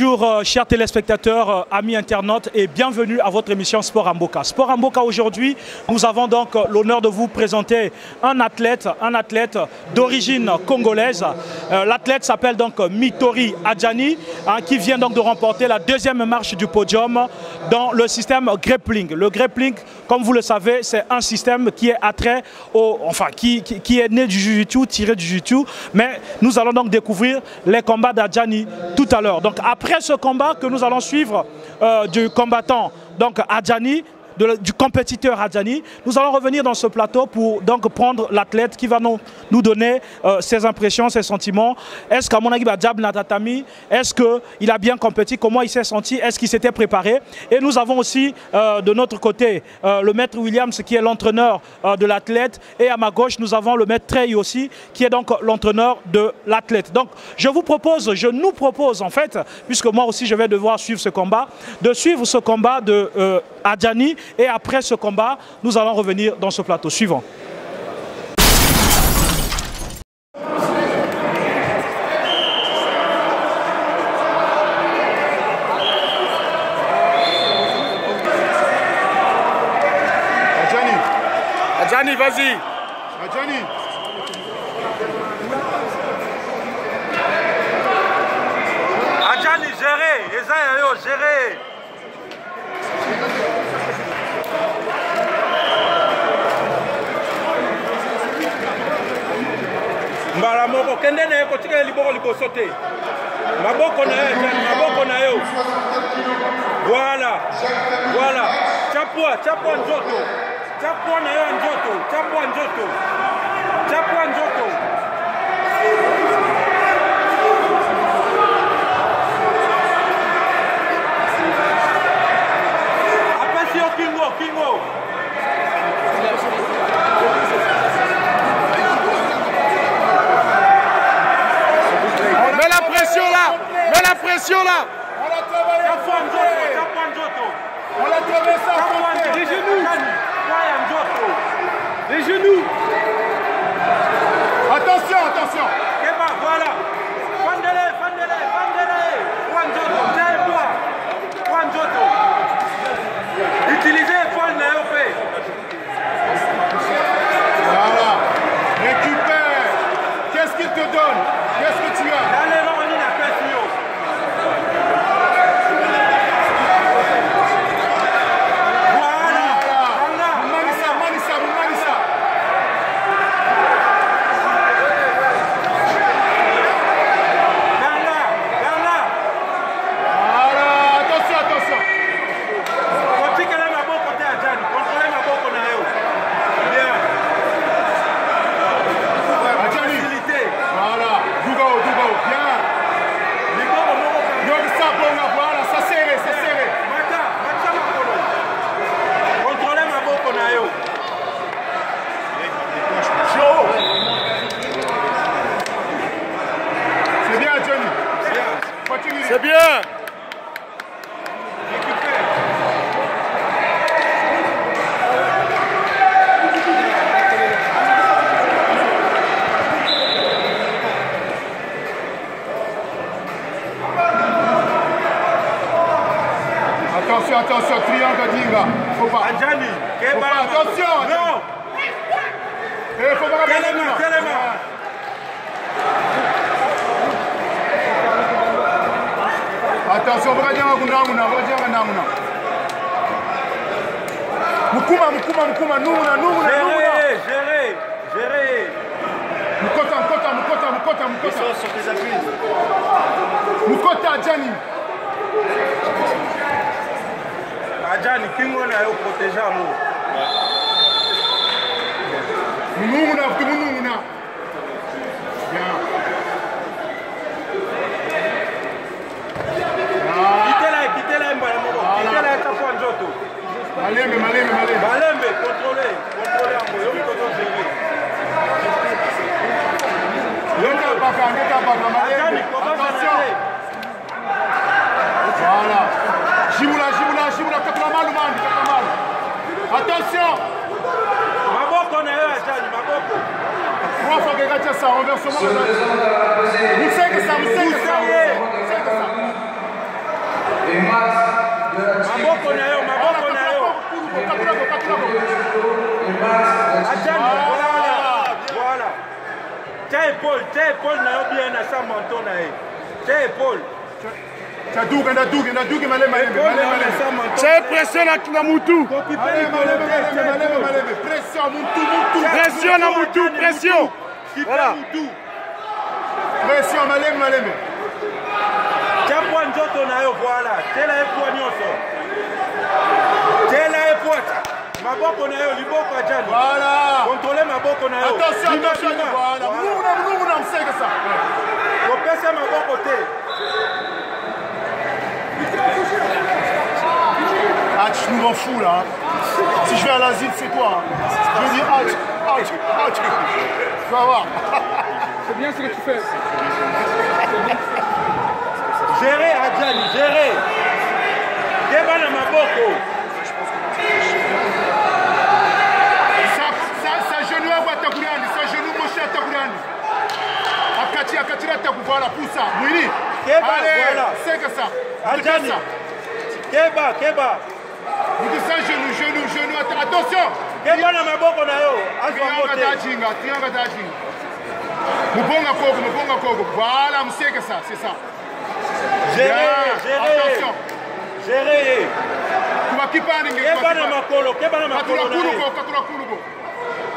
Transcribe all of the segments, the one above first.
Bonjour chers téléspectateurs, amis internautes et bienvenue à votre émission Sport en Mboka. Sport en Mboka aujourd'hui, nous avons donc l'honneur de vous présenter un athlète d'origine congolaise. L'athlète s'appelle donc Mitori Adjani qui vient donc de remporter la deuxième marche du podium dans le système grappling. Le grappling, comme vous le savez, c'est un système qui est attrait qui est né du jiu-jitsu, tiré du jiu-jitsu, mais nous allons donc découvrir les combats d'Adjani tout à l'heure. Donc après ce combat que nous allons suivre du combattant donc Adjani, du compétiteur Adjani, nous allons revenir dans ce plateau pour donc prendre l'athlète qui va nous donner ses impressions, ses sentiments. Est-ce qu'à mon avis, est-ce qu'il a bien compéti? Comment il s'est senti? Est-ce qu'il s'était préparé? Et nous avons aussi de notre côté le maître Williams qui est l'entraîneur de l'athlète. Et à ma gauche, nous avons le maître Trey aussi qui est donc l'entraîneur de l'athlète. Donc je nous propose en fait, puisque moi aussi je vais devoir suivre ce combat, de suivre ce combat de Adjani. Et après ce combat, nous allons revenir dans ce plateau suivant. Adjani. Adjani, vas-y. Adjani. Adjani, gérez. Esaïe, gérez. Mbala moko kende na yeko tika liboko liboso te. Maboko na yo, maboko na yo. Voilà. Voilà. Chapwa njoto. Chapwa na yo njoto. Chapwa njoto. Chapwa njoto. Apesio Kingo. Mets la pression là. On l'a travaillé. On l'a travaillé ça. Les genoux. Les genoux. Attention. Voilà. Fandele. Wanjoto. Utilisez l'épaule Naopé. Voilà. Récupère. Qu'est-ce qu'il te donne? Qu'est-ce que tu as? Allez, c'est bien. Attention, triangle Dinga. Faut pas. Adjani, attention. Non. Faut pas. Téléma. Attention, Mukuma, Gérez. Mukota. Ils sont sur tes appuis. Mukota Adjani. Adjani, Kingo na yo protéger amour. Munguna. Bien. Quittez-la, mbala moko. Quittez-la, Chapwa njoto. Malembe, contrôlez amour. Yo mikoto gérer. Adjani, attention. Voilà. Jimoula, Kaklamal. Attention. Maboko na yo Adjani, maboko. Trois fois que Gatia ça renversement. Vous savez que ça. Maboko na yo, maboko na yo. Adjani, voilà. Tiens épaule na yo bien na sa menton na ye. Tiens épaule. C'est pression na Moutou. Pression na Moutou, pression. Voilà. Pression, maleme. Tiens nzoto na yo, voilà. Tela ye poa nyonso. Tela ye poa. Maboko na yo, liboko Adjani. Voilà. Contrôlez maboko na yo. Attention, voilà. Mouna, mseka ça. Kopesa maboko te. Je nous rends fou là. Si je vais à l'asile, c'est quoi? Je vais dire Tu vas voir. C'est bien ce que tu fais. Gérez Adjani, gérez. Débana maboko. Sa genou à Takourani, sa genou moché à Takourani. Akati la Takou, voilà, pour ça. Mouini. Allez, voilà. C'est que ça. Adjani. Keba. Vous dites ça, genou, attention. Keba na maboko na yo. Triangle d'Ajinga. Mubonga Kogo. Voilà, c'est que ça, c'est ça. Gérez. Attention. Gérez. Keba na makolo. Katula kuluko.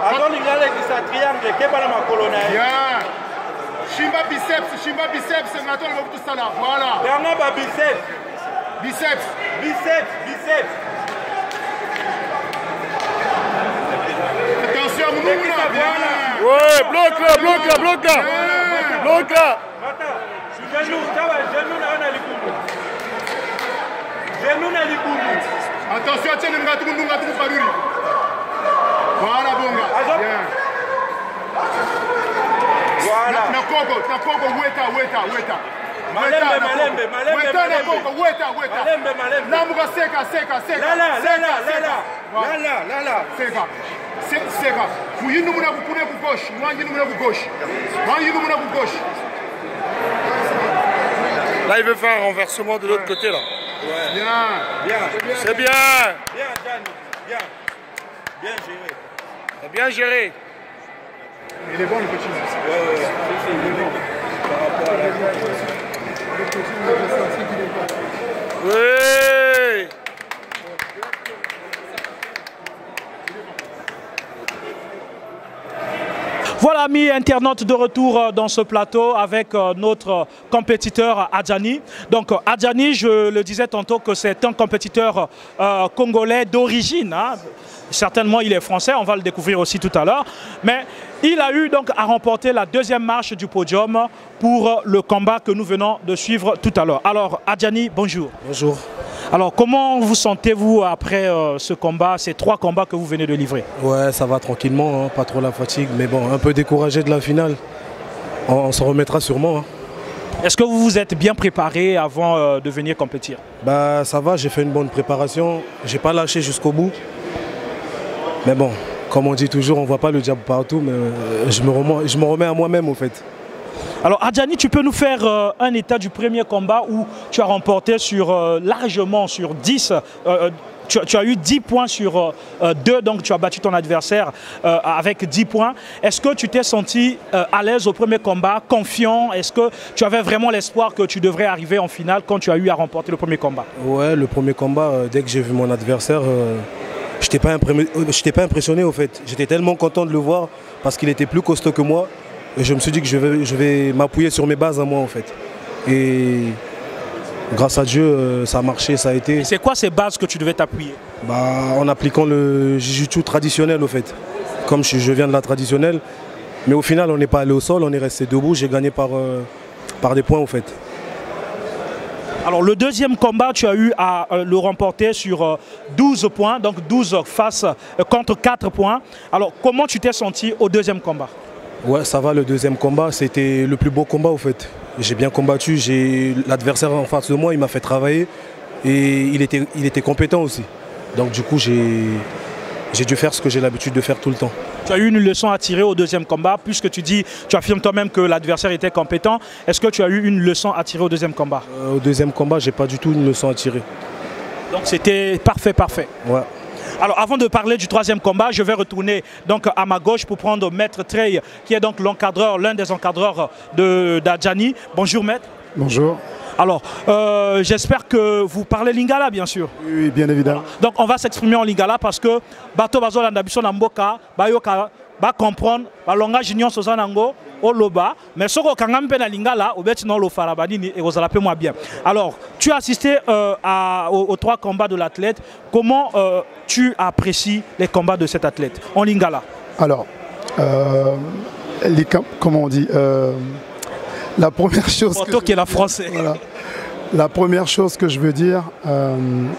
Adoni ngale kisa triangle. Keba na makolo na yo. Bien. Shimba biceps, maintenant on va tout ça là. Voilà. Bernard ba biceps. Biceps. Attention, Mounouna. Voilà. Ouais, bloque là. Genou na likundu. Attention, tiens, Ngatu Faruri. Voilà, bonga. Bien. Voilà. Nakoko, weta. Malembe. Namuka seka. Lala. Seka. Fuyinu muna kupune ku gauche. Mwanginu muna ku gauche. Là, il veut faire un renversement de l'autre côté là. Ouais. Bien. C'est bien. Bien, Adjani. Bien géré. C'est bien géré. Il est bon le petit. Ouais. Il est bon. Par rapport à la... Oui. Voilà, amis internautes, de retour dans ce plateau avec notre compétiteur Adjani. Donc Adjani, je le disais tantôt que c'est un compétiteur congolais d'origine. Hein. Certainement, il est français, on va le découvrir aussi tout à l'heure. Mais il a eu donc à remporter la deuxième marche du podium pour le combat que nous venons de suivre tout à l'heure. Alors, Adjani, bonjour. Bonjour. Alors, comment vous sentez-vous après ce combat, ces 3 combats que vous venez de livrer? Ouais, ça va tranquillement, hein, pas trop la fatigue, mais bon, un peu découragé de la finale. On s'en remettra sûrement. Hein. Est-ce que vous vous êtes bien préparé avant de venir compétir? Bah, ça va, j'ai fait une bonne préparation. J'ai pas lâché jusqu'au bout. Mais bon, comme on dit toujours, on ne voit pas le diable partout, mais je me remets à moi-même au fait. Alors Adjani, tu peux nous faire un état du premier combat où tu as remporté largement sur 10, tu as eu 10 points sur 2, donc tu as battu ton adversaire avec 10 points. Est-ce que tu t'es senti à l'aise au premier combat, confiant? Est-ce que tu avais vraiment l'espoir que tu devrais arriver en finale quand tu as eu à remporter le premier combat? Ouais, le premier combat, dès que j'ai vu mon adversaire, je n'étais pas impressionné au fait. J'étais tellement content de le voir parce qu'il était plus costaud que moi. Et je me suis dit que je vais m'appuyer sur mes bases à moi en fait. Et grâce à Dieu, ça a marché, ça a été. C'est quoi ces bases que tu devais t'appuyer? En appliquant le jiu-jitsu traditionnel au fait. Comme je viens de la traditionnelle. Mais au final, on n'est pas allé au sol, on est resté debout. J'ai gagné par des points au fait. Alors le deuxième combat, tu as eu à le remporter sur 12 points, donc 12 contre 4 points. Alors comment tu t'es senti au deuxième combat? Ouais, ça va, le deuxième combat, c'était le plus beau combat au fait. J'ai bien combattu, l'adversaire en face de moi, il m'a fait travailler et il était compétent aussi. Donc du coup, j'ai dû faire ce que j'ai l'habitude de faire tout le temps. Tu as eu une leçon à tirer au deuxième combat, puisque tu affirmes toi-même que l'adversaire était compétent. Est-ce que tu as eu une leçon à tirer au deuxième combat? Au deuxième combat, j'ai pas du tout une leçon à tirer. Donc c'était parfait. Ouais. Alors avant de parler du troisième combat, je vais retourner donc à ma gauche pour prendre Maître Trey, qui est donc l'encadreur, l'un des encadreurs d'Adjani. Bonjour Maître. Bonjour. Alors, j'espère que vous parlez lingala, bien sûr. Oui, bien évidemment. Donc, on va s'exprimer en lingala parce que bato bazo landabiso namboka bayoka ba comprendre ba langage union sozanango oloba mais soko kangam pe na lingala obeti no lo farabanini et vous allez moi bien. Alors, tu as assisté aux 3 combats de l'athlète. Comment tu apprécies les combats de cet athlète en lingala? Alors, comment on dit la première chose voilà. La première chose que je veux dire,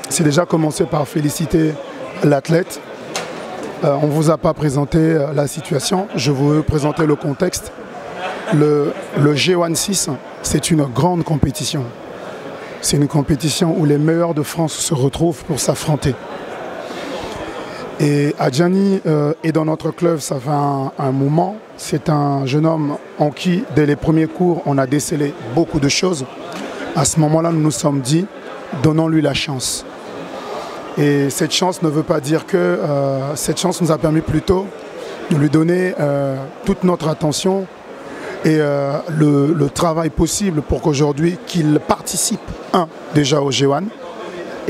c'est déjà commencer par féliciter l'athlète. On ne vous a pas présenté la situation, je veux présenter le contexte. Le G16, c'est une grande compétition. C'est une compétition où les meilleurs de France se retrouvent pour s'affronter. Et Adjani est dans notre club, ça fait un moment. C'est un jeune homme en qui, dès les premiers cours, on a décelé beaucoup de choses. À ce moment-là, nous nous sommes dit, donnons-lui la chance. Et cette chance ne veut pas dire que... cette chance nous a permis plutôt de lui donner toute notre attention et le travail possible pour qu'aujourd'hui, qu'il participe, déjà au G1,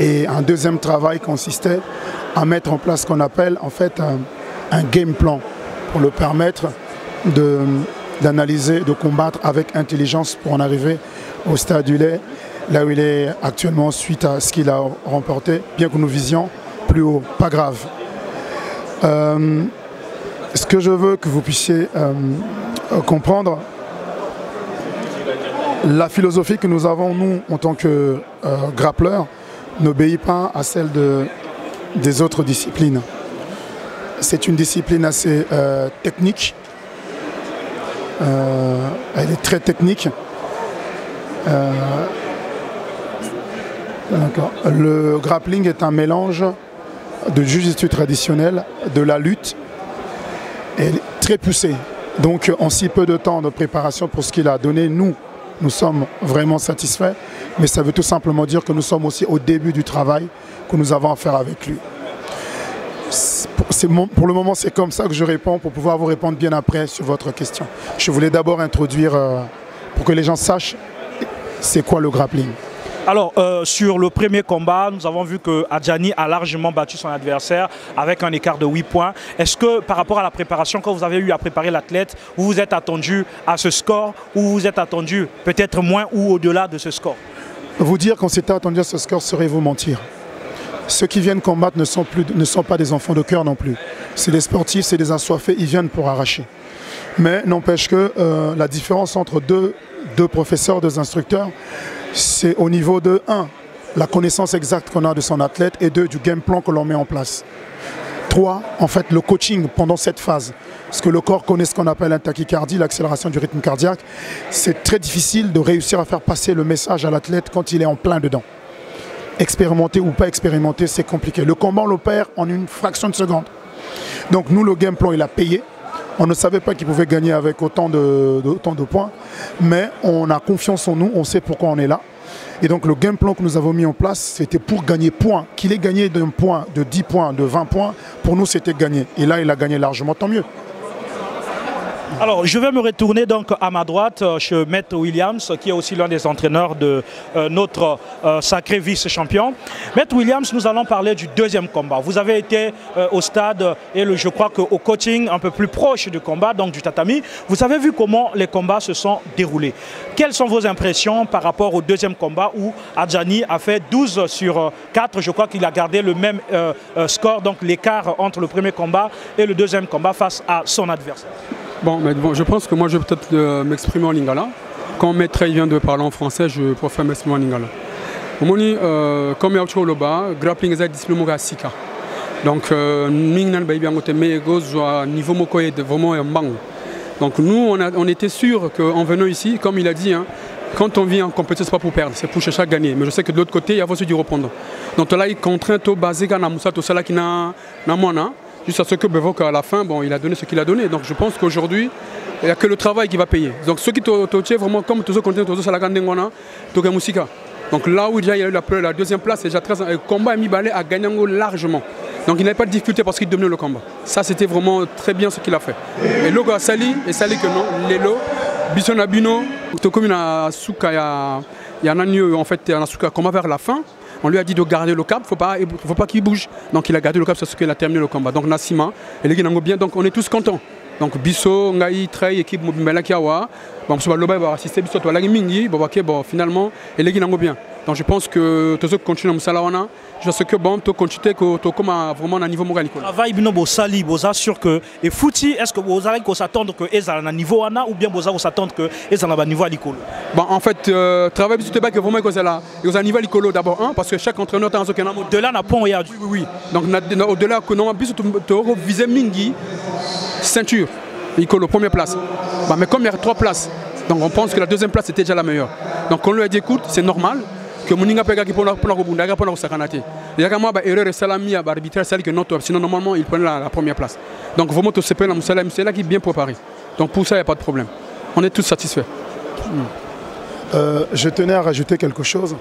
et un deuxième travail consistait à mettre en place ce qu'on appelle en fait un game plan pour le permettre d'analyser, de combattre avec intelligence pour en arriver au stade du lait, là où il est actuellement suite à ce qu'il a remporté, bien que nous visions plus haut, pas grave. Ce que je veux que vous puissiez comprendre, la philosophie que nous avons, nous, en tant que grappleurs, n'obéit pas à celle des autres disciplines. C'est une discipline assez technique. Elle est très technique. Le grappling est un mélange de jiu-jitsu traditionnel, de la lutte, et très poussé. Donc en si peu de temps de préparation pour ce qu'il a donné, nous sommes vraiment satisfaits, mais ça veut tout simplement dire que nous sommes aussi au début du travail que nous avons à faire avec lui. Pour le moment, c'est comme ça que je réponds pour pouvoir vous répondre bien après sur votre question. Je voulais d'abord introduire, pour que les gens sachent, c'est quoi le grappling. Alors, sur le premier combat, nous avons vu que Adjani a largement battu son adversaire avec un écart de 8 points. Est-ce que par rapport à la préparation, quand vous avez eu à préparer l'athlète, vous vous êtes attendu à ce score ou vous vous êtes attendu peut-être moins ou au-delà de ce score? Vous dire qu'on s'était attendu à ce score serait vous mentir. Ceux qui viennent combattre ne sont pas des enfants de cœur non plus. C'est des sportifs, c'est des assoiffés, ils viennent pour arracher. Mais n'empêche que la différence entre deux professeurs, 2 instructeurs, c'est au niveau de 1, la connaissance exacte qu'on a de son athlète, et 2, du game plan que l'on met en place. 3, en fait, le coaching pendant cette phase. Parce que le corps connaît ce qu'on appelle la tachycardie, l'accélération du rythme cardiaque. C'est très difficile de réussir à faire passer le message à l'athlète quand il est en plein dedans. Expérimenter ou pas expérimenter, c'est compliqué. Le combat, on l'opère en une fraction de seconde. Donc nous, le game plan, il a payé. On ne savait pas qu'il pouvait gagner avec autant de points, mais on a confiance en nous, on sait pourquoi on est là. Et donc le game plan que nous avons mis en place, c'était pour gagner point. Qu'il ait gagné d'un point, de 10 points, de 20 points, pour nous c'était gagné. Et là, il a gagné largement, tant mieux. Alors, je vais me retourner donc à ma droite chez Maître Williams, qui est aussi l'un des entraîneurs de notre sacré vice-champion. Maître Williams, nous allons parler du deuxième combat. Vous avez été au stade et je crois qu'au coaching un peu plus proche du combat, donc du tatami. Vous avez vu comment les combats se sont déroulés. Quelles sont vos impressions par rapport au deuxième combat où Adjani a fait 12 sur 4. Je crois qu'il a gardé le même score, donc l'écart entre le premier combat et le deuxième combat face à son adversaire. Bon, je pense que moi je vais peut-être m'exprimer en lingala. Quand Maître vient de parler en français, je préfère m'exprimer en lingala. Comme il y a le grappling est discipline à Sika. Donc, niveau moko est vraiment un bang. Donc nous, on était sûr qu'en venant ici, comme il a dit, hein, quand on vient en compétition, ce n'est pas pour perdre, c'est pour chercher à gagner. Mais je sais que de l'autre côté, il y a aussi du reprendre. Donc là, il contraint tout basé sur la qui n'a Juste à ce que Bevok, à la fin, bon, il a donné ce qu'il a donné. Donc je pense qu'aujourd'hui, il n'y a que le travail qui va payer. Donc ceux qui t'ont vraiment comme tous ceux qui ont sur la Gandengwana, Toga Moussika. Donc là où déjà il y a eu la deuxième place, c'est déjà très. Le combat a mis Balé à gagner largement. Donc il n'avait pas de difficulté parce qu'il dominait le combat. Ça c'était vraiment très bien ce qu'il a fait. Et Logo a sali, et sali que non, Lelo, Bisson Abino, Tokomin a Souka, il y en a mieux en fait, en Souka, comment vers la fin. On lui a dit de garder le cap, il ne faut pas qu'il bouge. Donc il a gardé le cap, c'est ce qu'il a terminé le combat. Donc Nassima, et les Guinango bien, donc on est tous contents. Donc Bisso, Ngaï, Trey, équipe Mobimela Kiawa, bon, Loba va assister Bisso, toi, Mingi, bon, finalement, et les Guinango bien. Donc je pense que tout ce qui continue à Moussalawana, je sais que bon, tu continues comme vraiment à niveau moral. Travail, vous sali, vous assure que, et fouti, est-ce que vous allez s'attendre que ils ont un niveau ou bien vous s'attendre que ils ont un niveau à l'école? Bon, en fait, travail, c'est pas que vraiment que c'est là. Il y a un niveau à l'école d'abord, parce que chaque entraîneur a un autre. Au-delà, n'a pas un oui. Donc au-delà, que non, tu viser Mingi, ceinture, l'école, première place. Bah, mais comme il y a 3 places, donc on pense que la deuxième place était déjà la meilleure. Donc on lui a dit écoute, c'est normal. Que Moninga pega qui pour la sakanate. Il y a quand même erreur et salami à arbitraire celle que notre sinon normalement il prenait la première place. Donc vraiment tout se fait dans Moussala, c'est là qui est bien préparé. Donc pour ça il n'y a pas de problème. On est tous satisfaits. Je tenais à rajouter quelque chose.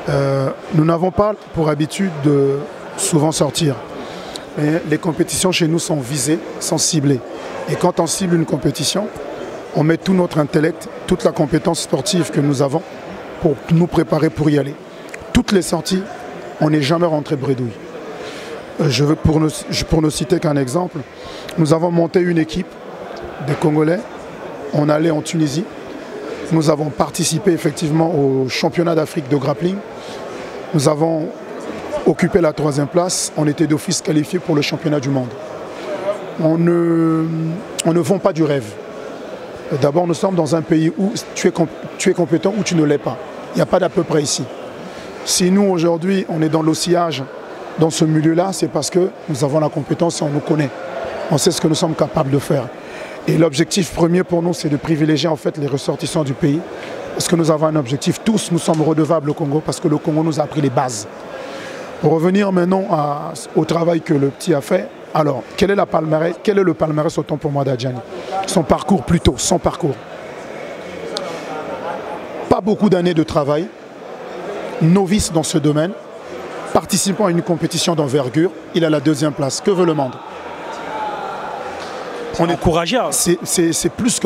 Nous n'avons pas pour habitude de souvent sortir. Mais les compétitions chez nous sont visées, sont ciblées. Et quand on cible une compétition, on met tout notre intellect, toute la compétence sportive que nous avons pour nous préparer pour y aller. Toutes les sorties, on n'est jamais rentré bredouille. Pour ne citer qu'un exemple, nous avons monté une équipe des Congolais, on allait en Tunisie, nous avons participé effectivement au championnat d'Afrique de grappling, nous avons occupé la 3e place, on était d'office qualifié pour le championnat du monde. On ne vend pas du rêve. D'abord, nous sommes dans un pays où tu es compétent ou tu ne l'es pas. Il n'y a pas d'à peu près ici. Si nous, aujourd'hui, on est dans l'ossillage, dans ce milieu-là, c'est parce que nous avons la compétence et on nous connaît. On sait ce que nous sommes capables de faire. Et l'objectif premier pour nous, c'est de privilégier en fait les ressortissants du pays. Parce que nous avons un objectif. Tous, nous sommes redevables au Congo parce que le Congo nous a appris les bases. Pour revenir maintenant au travail que le petit a fait, alors, quel est le palmarès autant pour moi d'Adjani? Son parcours plutôt, son parcours. Pas beaucoup d'années de travail, novice dans ce domaine, participant à une compétition d'envergure, il a la 2e place. Que veut le monde? On est encouragé. C'est plus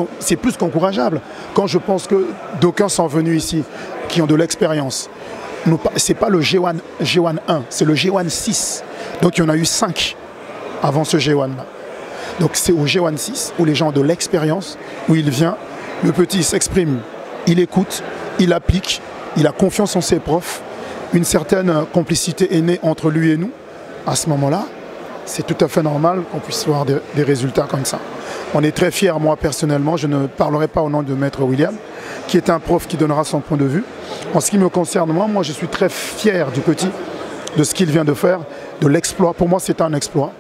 qu'encourageable. Quand je pense que d'aucuns sont venus ici, qui ont de l'expérience. Ce n'est pas le G1 1, c'est le G1 6. Donc il y en a eu 5. Avant ce G1-là. Donc c'est au G1 6 où les gens ont de l'expérience, où il vient, le petit s'exprime, il écoute, il applique, il a confiance en ses profs, une certaine complicité est née entre lui et nous. À ce moment-là, c'est tout à fait normal qu'on puisse voir des résultats comme ça. On est très fiers, moi personnellement, je ne parlerai pas au nom de Maître William, qui est un prof qui donnera son point de vue. En ce qui me concerne, moi je suis très fier du petit, de ce qu'il vient de faire, de l'exploit. Pour moi c'est un exploit.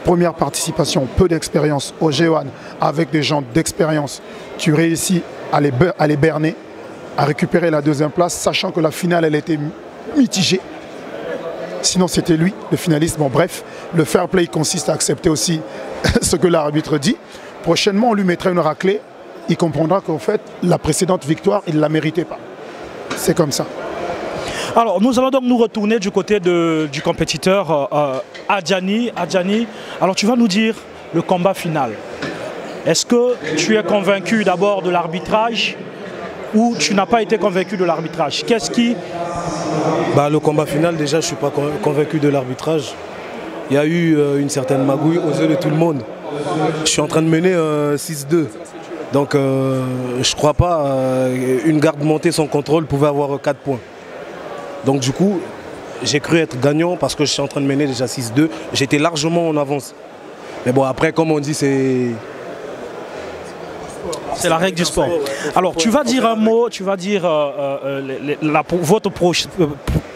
Première participation, peu d'expérience au G1 avec des gens d'expérience. Tu réussis à les berner, à récupérer la 2e place, sachant que la finale, elle était mitigée. Sinon, c'était lui, le finaliste. Bon, bref, le fair play consiste à accepter aussi ce que l'arbitre dit. Prochainement, on lui mettra une raclée. Il comprendra qu'en fait, la précédente victoire, il ne la méritait pas. C'est comme ça. Alors, nous allons donc nous retourner du côté du compétiteur Adjani. Adjani, alors tu vas nous dire le combat final. Est-ce que tu es convaincu d'abord de l'arbitrage ou tu n'as pas été convaincu de l'arbitrage? Qu'est-ce qui... Le combat final, déjà, je ne suis pas convaincu de l'arbitrage. Il y a eu une certaine magouille aux yeux de tout le monde. Je suis en train de mener 6-2. Donc, je ne crois pas une garde montée sans contrôle pouvait avoir 4 points. Donc du coup, j'ai cru être gagnant parce que je suis en train de mener déjà 6-2. J'étais largement en avance. Mais bon, après, comme on dit, c'est... C'est la règle du sport. Alors, tu vas dire un mot, tu vas dire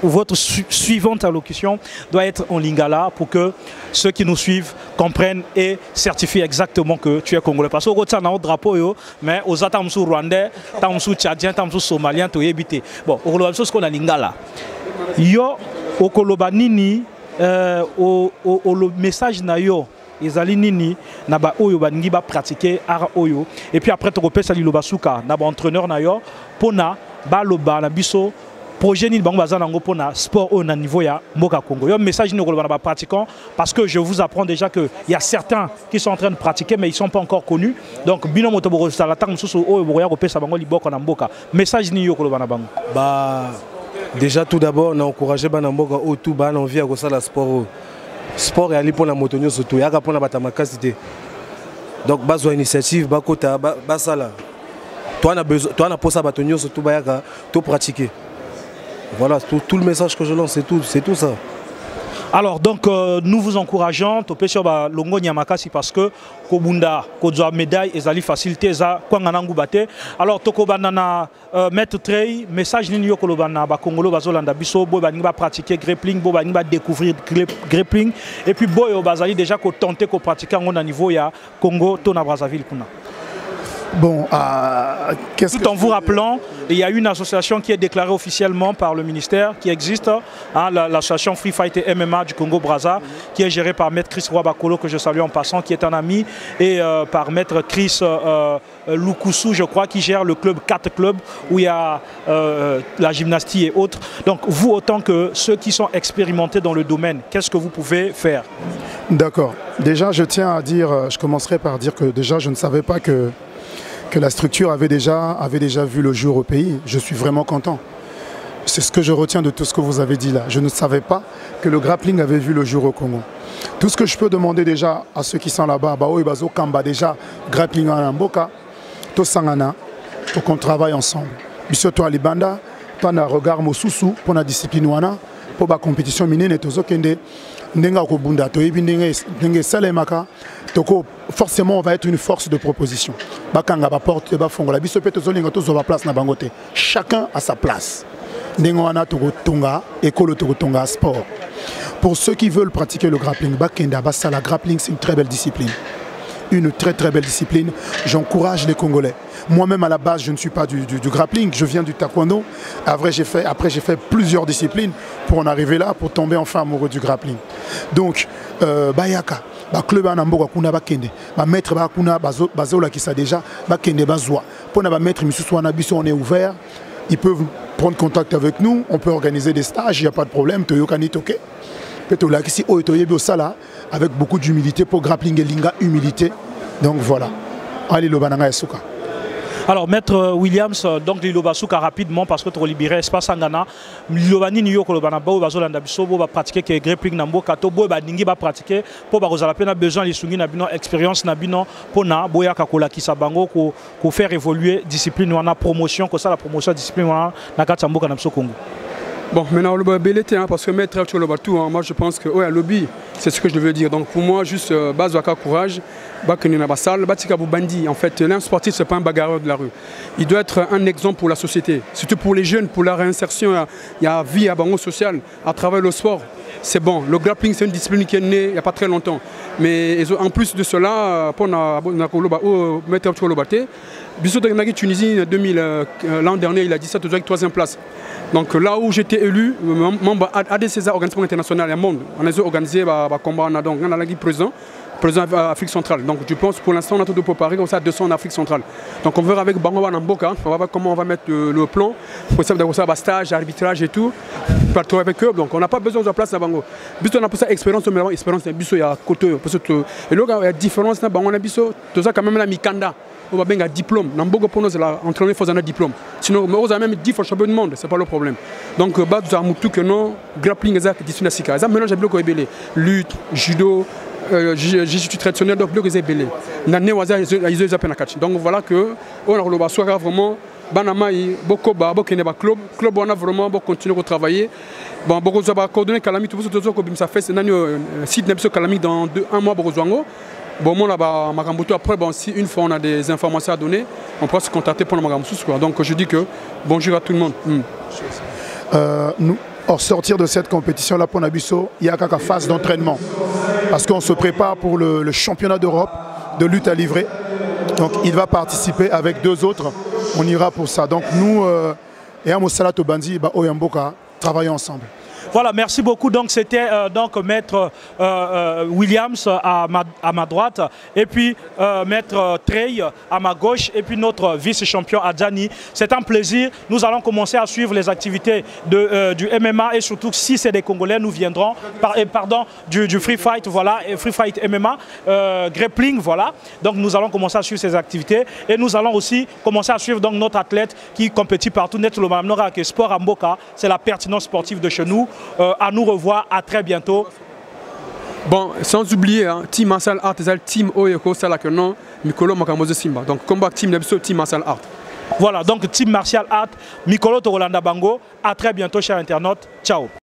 votre suivante allocution doit être en lingala pour que ceux qui nous suivent comprennent et certifient exactement que tu es congolais. Parce que tu as un drapeau, mais aux Atamsou rwandais, Tamsou tchadien, Tamsou somalien, tu es habité. Bon, au Koloba, c'est ce qu'on a lingala. Yo, au Koloba Nini, au message na yo. ezali nini na ba oyo baningi ba pratiquer art oyo et puis après to kopesa liloba suka na ba entraîneur na yo pona ba loba na biso projet ni bango bazana ngo pona sport au niveau ya mboka Congo. Yo message ni ko loba na ba pratiquants parce que je vous apprends déjà que il y a certains qui sont en train de pratiquer mais ils sont pas encore connus. Donc bino moto boko sala tang mususu oyo boya kopesa bango liboko na mboka. Message ni yo ko loba na bango. Bah déjà tout d'abord on a encouragé bana mboka au tout ba envie à ça la sport. Sport et ali pour la motonyo surtout yaka pour la batamakasité. Donc bazo initiative ba kota ba sala. Toi on a besoin toi on a pour ça batonyo surtout ba yaka tout pratiquer. Voilà tout le message que je lance c'est tout ça. Alors donc nous vous encourageons topé sur ba longo nyamakasi parce que kobunda kozwa médaille ezali facilité za kwanga ngubate. Alors toko banana mettre tray message nini yo kolobana ba Congolo bazolanda biso bo ba ba pratiquer grappling bo ba découvrir grappling et puis boyo bazali déjà ko tenter ko pratiquer ngona niveau ya Congo to na Brazzaville kuna. Bon, tout en vous rappelant, il y a une association qui est déclarée officiellement par le ministère, qui existe, hein, l'association Free Fight et MMA du Congo-Brazza, qui est gérée par Maître Chris Roy-Bakolo, que je salue en passant, qui est un ami, et par Maître Chris Lukusu, je crois, qui gère le club 4 clubs, où il y a la gymnastie et autres. Donc vous, autant que ceux qui sont expérimentés dans le domaine, qu'est-ce que vous pouvez faire? D'accord. Déjà, je tiens à dire, je commencerai par dire que déjà, je ne savais pas que la structure avait déjà vu le jour au pays. Je suis vraiment content. C'est ce que je retiens de tout ce que vous avez dit là. Je ne savais pas que le grappling avait vu le jour au Congo. Tout ce que je peux demander déjà à ceux qui sont là-bas, déjà grappling en Mboka, to sangana, pour qu'on travaille ensemble. Biso to alibanda, to na regard mosusu pour la discipline wana, pour la compétition minene tozo kende ndenga ko bunda to ebi ndenge salemaka toko forcément on va être une force de proposition. Bakanga ba porte ba fongola biso pe tozo linga tozo ba place na bangote. Chacun a sa place. Ndenga wana toko tonga école toko tonga sport. Pour ceux qui veulent pratiquer le grappling, bakenda basala grappling c'est une très belle discipline. Une très belle discipline. J'encourage les Congolais. Moi-même à la base je ne suis pas du grappling, je viens du taekwondo. Après j'ai fait plusieurs disciplines pour en arriver là, pour tomber enfin amoureux du grappling. Donc bayaka, ba club en Mboka kuna bakende, ba maître ba kuna bazola qui ça déjà, bakende bazwa. Pour na ba maître misusu wana biso on est ouvert, ils peuvent prendre contact avec nous, on peut organiser des stages, il n'y a pas de problème, toyokani toke. Petola qui si otoyebi osala avec beaucoup d'humilité pour grappling et linga humilité. Donc voilà. Allez le bananga esuka. Alors Maître Williams, donc Liloba Souka rapidement parce que tu as libéré espace Angana. Lilobani New York Lobana Bao Bazolanda Bisobo va pratiquer que grappling Nambo Katobo ba Ningi va pratiquer pour Bazala Pena besoin les sungi nabino expérience nabino pona boya kakola kisabango ko faire évoluer discipline wana promotion que ça la promotion discipline wana na Katsambo Kanamso Congo. Bon, maintenant, le belleté, parce que mettre sur le bateau, moi je pense que ouais, lobby, c'est ce que je veux dire. Donc pour moi, juste base de courage, en fait, l'un sportif, ce n'est pas un bagarreur de la rue. Il doit être un exemple pour la société, surtout pour les jeunes, pour la réinsertion. Il y a vie à bango social, à travers le sport. C'est bon. Le grappling, c'est une discipline qui est née il n'y a pas très longtemps. Mais en plus de cela, pour mettre sur le bateau, Bissot de Tunisie, l'an dernier, il a dit ça, avec 3e place. Donc là où j'étais élu, membre ADCESA, Organisation internationale, le monde, on a organisé un combat, donc on a la président Afrique centrale. Donc je pense pour l'instant on a tout préparé comme ça 200 en Afrique centrale. Donc on verra avec Bangoba Namboka, on va voir comment on va mettre le plan, pour ça stage, arbitrage et tout, partout avec eux. Donc on n'a pas besoin de place à Bango. Biso on a pour ça expérience, mais expérience Biso il y a côté et là il y a différence dans Bango Biso, tout ça quand même la mikanda. On va bien un diplôme. Dans beaucoup pour nous, l'entraîneur faut un diplôme. Sinon, on a même 10 fois champion du monde, c'est pas le problème. Donc, nous avons tout que non, grappling, discipline sika. Ça mélange beaucoup de lutte, judo, jiu-jitsu traditionnel, donc beaucoup de belé. Nané waza ils ont appelé catch. Donc voilà que on a le soir vraiment. Banama beaucoup club on a vraiment beaucoup continuer à travailler. Bon beaucoup ça va coordonner Kalami tout ça comme ça fait c'est un site n'importe Kalami dans 1 mois beaucoup Zwango. Bon, moi là-bas, Magambuto, après, bon, si une fois on a des informations à donner, on peut se contacter pour le Magambuto. Donc je dis que bonjour à tout le monde. Nous, hors sortir de cette compétition-là pour Nabiso, il y a qu'à phase d'entraînement. Parce qu'on se prépare pour le championnat d'Europe de lutte à livrer. Donc il va participer avec 2 autres. On ira pour ça. Donc nous, et Amosala Tobandi, Oyamboka, travaillons ensemble. Voilà, merci beaucoup. Donc c'était donc maître Williams à ma droite et puis maître Trey à ma gauche et puis notre vice-champion Adjani. C'est un plaisir. Nous allons commencer à suivre les activités du MMA et surtout si c'est des Congolais, nous viendrons du Free Fight, voilà, et Free Fight MMA, grappling, voilà. Donc nous allons commencer à suivre ces activités et nous allons aussi commencer à suivre donc notre athlète qui compétit partout. Que Sport Amboka, c'est la pertinence sportive de chez nous. À nous revoir, à très bientôt. Bon, sans oublier, hein, Team Martial Art, c'est le Team Oyeko, c'est là que non, Mikolo Makamoze Simba. Donc, combat Team Nebso, Team Martial Art. Voilà, donc Team Martial Art, Mikolo Torolanda Bango. À très bientôt, chers internautes. Ciao.